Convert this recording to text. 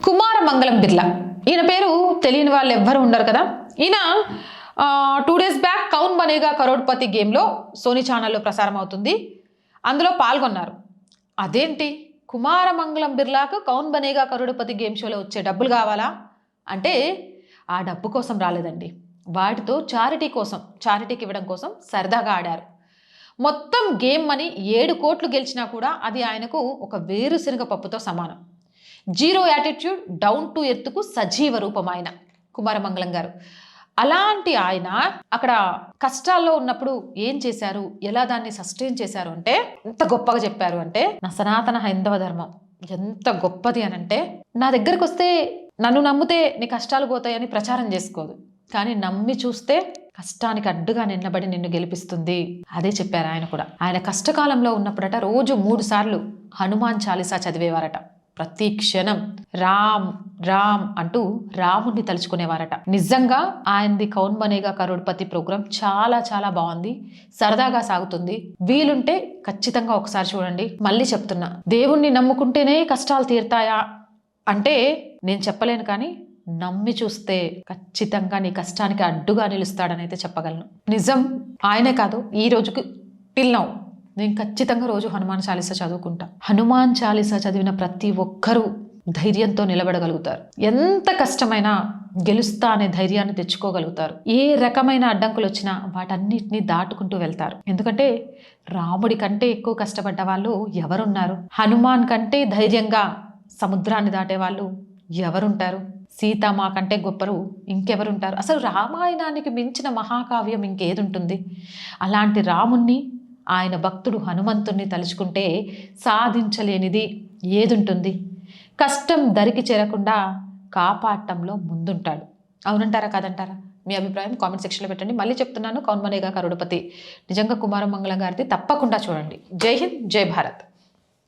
కుమారమంగళం బిర్లా. ఈయన పేరు తెలియని వాళ్ళు ఎవ్వరు ఉండరు కదా. ఈయన 2 days బ్యాక్ కౌన్ బనేగా కరోడ్పతి గేమ్లో సోనీ ఛానల్లో ప్రసారం అవుతుంది, అందులో పాల్గొన్నారు. అదేంటి కుమారమంగళం బిర్లాకు కౌన్ బనేగా కరోడ్పతి గేమ్ షోలో వచ్చే డబ్బులు కావాలా అంటే ఆ డబ్బు కోసం రాలేదండి. వాటితో చారిటీకి ఇవ్వడం కోసం సరదాగా ఆడారు. మొత్తం గేమ్ మనీ 7 కోట్లు గెలిచినా కూడా అది ఆయనకు ఒక వేరుశనగ పప్పుతో సమానం. జీరో యాటిట్యూడ్, డౌన్ టు ఎర్త్కు సజీవ రూపం ఆయన కుమారమంగళం గారు. అలాంటి ఆయన అక్కడ కష్టాల్లో ఉన్నప్పుడు ఏం చేశారు, ఎలా దాన్ని సస్టైన్ చేశారు అంటే ఎంత గొప్పగా చెప్పారు అంటే, నా సనాతన హైందవ ధర్మం ఎంత గొప్పది అని అంటే, నా దగ్గరకు వస్తే నన్ను నమ్మితే నీ కష్టాలు పోతాయని ప్రచారం చేసుకోదు, కానీ నమ్మి చూస్తే కష్టానికి అడ్డుగా నిన్నబడి నిన్ను గెలిపిస్తుంది. అదే చెప్పారు ఆయన కూడా. ఆయన కష్టకాలంలో ఉన్నప్పుడట రోజు 3 సార్లు హనుమాన్ చాలీసా చదివేవారట. ప్రతి క్షణం రామ్ రామ్ అంటూ రాముడిని తలుచుకునేవారట. నిజంగా ఆయనది కౌన్ బనేగా కరోడ్పతి ప్రోగ్రాం చాలా చాలా బాగుంది, సరదాగా సాగుతుంది. వీలుంటే ఖచ్చితంగా ఒకసారి చూడండి. మళ్ళీ చెప్తున్నా, దేవుణ్ణి నమ్ముకుంటేనే కష్టాలు తీరుతాయా అంటే నేను చెప్పలేను, కానీ నమ్మి చూస్తే ఖచ్చితంగా నీ కష్టానికి అడ్డుగా నిలుస్తాడని అయితే చెప్పగలను. నిజం. ఆయనే కాదు, ఈ రోజుకి టిల్ నౌ నేను ఖచ్చితంగా రోజు హనుమాన్ చాలీసా చదువుకుంటా. హనుమాన్ చాలీసా చదివిన ప్రతి ఒక్కరూ ధైర్యంతో నిలబడగలుగుతారు. ఎంత కష్టమైనా గెలుస్తా అనే ధైర్యాన్ని తెచ్చుకోగలుగుతారు. ఏ రకమైన అడ్డంకులు వచ్చినా వాటన్నిటిని దాటుకుంటూ వెళ్తారు. ఎందుకంటే రాముడి కంటే ఎక్కువ కష్టపడ్డ వాళ్ళు ఎవరున్నారు? హనుమాన్ కంటే ధైర్యంగా సముద్రాన్ని దాటే వాళ్ళు ఎవరుంటారు? సీతమ్మ కంటే గొప్పరు ఇంకెవరుంటారు? అసలు రామాయణానికి మించిన మహాకావ్యం ఇంకేది ఉంటుంది? అలాంటి రాముణ్ణి, ఆయన భక్తుడు హనుమంతుణ్ణి తలుచుకుంటే సాధించలేనిది ఏదుంటుంది? కష్టం దరికి చేరకుండా కాపాడటంలో ముందుంటాడు. అవునంటారా కాదంటారా? మీ అభిప్రాయం కామెంట్ సెక్షన్లో పెట్టండి. మళ్ళీ చెప్తున్నాను, కౌన్ బనేగా కరోడ్పతి నిజంగా కుమారమంగళం గారిది తప్పకుండా చూడండి. జై హింద్, జై భారత్.